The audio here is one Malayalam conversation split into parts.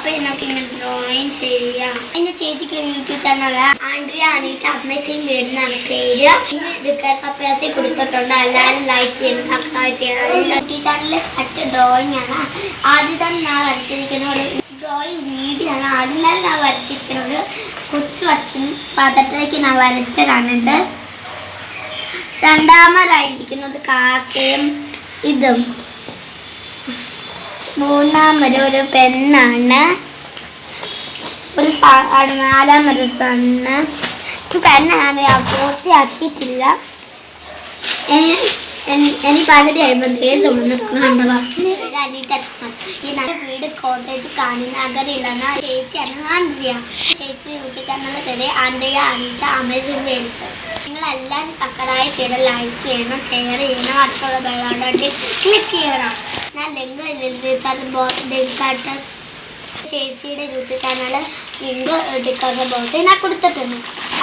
അപ്പോൾ നമുക്ക് ഇങ്ങനെ ഡ്രോയിങ് ചെയ്യാം. എൻ്റെ ചേച്ചിക്ക് YouTube channel Andrea Aneeta amazing world എന്നാണ് പേര്. സബ്സ്ക്രൈബ് കൊടുത്തിട്ടുണ്ട്. എല്ലാവരും ലൈക്ക് ചെയ്യണം, സബ്സ്ക്രൈബ് ചെയ്യണം. യൂട്യൂബ് ചാനലിൽ ഫസ്റ്റ് ഡ്രോയിങ് ആണ്. ആദ്യം തന്നെ ഞാൻ വരച്ചിരിക്കുന്ന ഒരു ഡ്രോയിങ് വീഡിയോ ആണ്. ആദ്യം തന്നെ ഞാൻ വരച്ചിരിക്കുന്നത് കൊച്ചു അച്ഛനും പതട്ടയ്ക്ക് ഞാൻ വരച്ചതാണിത്. രണ്ടാമതായിരിക്കുന്നത് കാക്കയും ഇതും. മൂന്നാമതൊരു പെണ്ണാണ്. നാലാമൊരു പെണ്ണ്. പെണ്ണാണ് പൂർത്തിയാക്കിയിട്ടില്ല. എനിക്ക് പകുതി ആയപ്പോൾ ഈ നല്ല വീട് കോട്ടയത്ത് കാഞ്ഞങ്ങാടിയിലാണ്. ചേച്ചിയാണ് ആൻഡ്രിയ. ചേച്ചി യൂട്യൂബ് ചാനലിൽ പേര് ആൻഡ്രിയ അനീറ്റ അമേസിംഗ് വേൾഡ്. നിങ്ങളെല്ലാം സബ്സ്ക്രൈബ് ചെയ്യണം, ലൈക്ക് ചെയ്യണം, ഷെയർ ചെയ്യണം, അടുത്തുള്ള ബെല്ലൈക്കൺ ക്ലിക്ക് ചെയ്യണം. ഞാൻ ലിങ്ക് ചേച്ചിയുടെ യൂട്യൂബ് ചാനൽ ലിങ്ക് ഡിസ്ക്രിപ്ഷൻ ബോക്സിൽ ഞാൻ കൊടുത്തിട്ടുണ്ട്.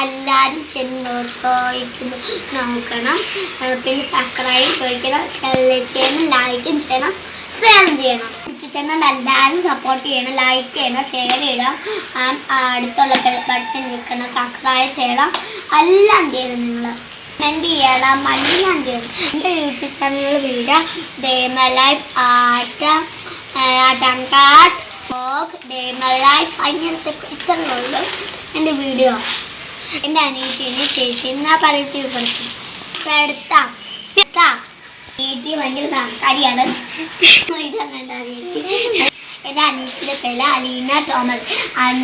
എല്ലാവരും ചെന്ന് ചോദിക്കുന്നു നോക്കണം. പിന്നെ സബ്സ്ക്രൈബ് ചോദിക്കണം, ചെയ്യണം, ലൈക്കും ചെയ്യണം, ഷെയർ ചെയ്യണം. യൂട്യൂബ് ചാനൽ എല്ലാവരും സപ്പോർട്ട് ചെയ്യണം, ലൈക്ക് ചെയ്യണം, ഷെയർ ചെയ്യണം, അടുത്തുള്ള ബെൽ ബട്ടൺ നിൽക്കണം, സബ്സ്ക്രൈബ് ചെയ്യണം, എല്ലാം ചെയ്യണം. നിങ്ങൾ കമൻറ്റ് ചെയ്യണം, എല്ലാം ചെയ്യണം. എൻ്റെ യൂട്യൂബ് ചാനലിൽ video day my life art art day my life അങ്ങനത്തെ ഇത്രയുള്ളൂ എൻ്റെ വീഡിയോ. എൻ്റെ അനിയത്തിനെ ചേച്ചിനെ പരിചയപ്പെടുത്തും. എടുത്താം അനിയത്തി ഭയങ്കര സംസാരിയാണ്. എൻ്റെ അനിയത്തിയുടെ പേര് അലീന തോമസ്.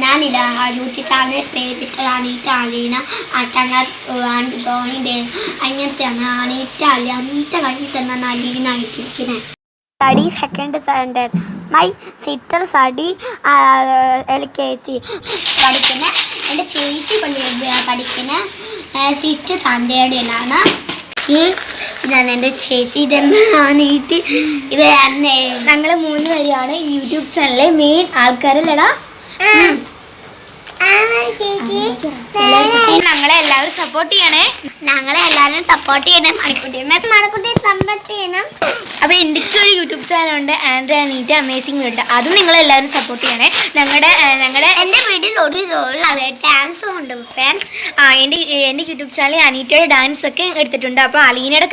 ഞാൻ യൂട്യൂബ് ചാനൽ പേരിട്ടുള്ള അനീറ്റ അലീന ധോണി അങ്ങനത്തെയാണ്. അനീറ്റ അനീറ്റ കഴിഞ്ഞ് തന്നെ അലീന അയച്ചിരിക്കുന്നത്. Study second standard. My sister study LKG പഠിക്കുന്ന. എൻ്റെ ചേച്ചി പഠിക്കുന്ന സിക്സ്ത് സ്റ്റാൻഡേർഡിലാണ്. ഇതാണ് എൻ്റെ ചേച്ചി. ഇതെന്നാണീറ്റ് ഞങ്ങൾ 3 പേരാണ് യൂട്യൂബ് ചാനലിലെ മെയിൻ ആൾക്കാരല്ലടാ. ഞങ്ങളെ എല്ലാവരും സപ്പോർട്ട് ചെയ്യണേ. മണിക്കുട്ടി സപ്പോർട്ട് ചെയ്യണം. അപ്പൊ എനിക്ക് ഒരു യൂട്യൂബ് ചാനലുണ്ട്, ആൻഡ്രിയ അനീറ്റ അമേസിംഗ് വേൾഡ്. അതും നിങ്ങളെല്ലാവരും സപ്പോർട്ട് ചെയ്യണേ. എൻ്റെ വീട്ടിൽ ഒരു ഡാൻസും ഉണ്ട് ഫ്രണ്ട്സ്. എൻ്റെ യൂട്യൂബ് ചാനലിൽ അനീറ്റയുടെ ഡാൻസ് ഒക്കെ എടുത്തിട്ടുണ്ട്. അപ്പോൾ അലീനയുടെ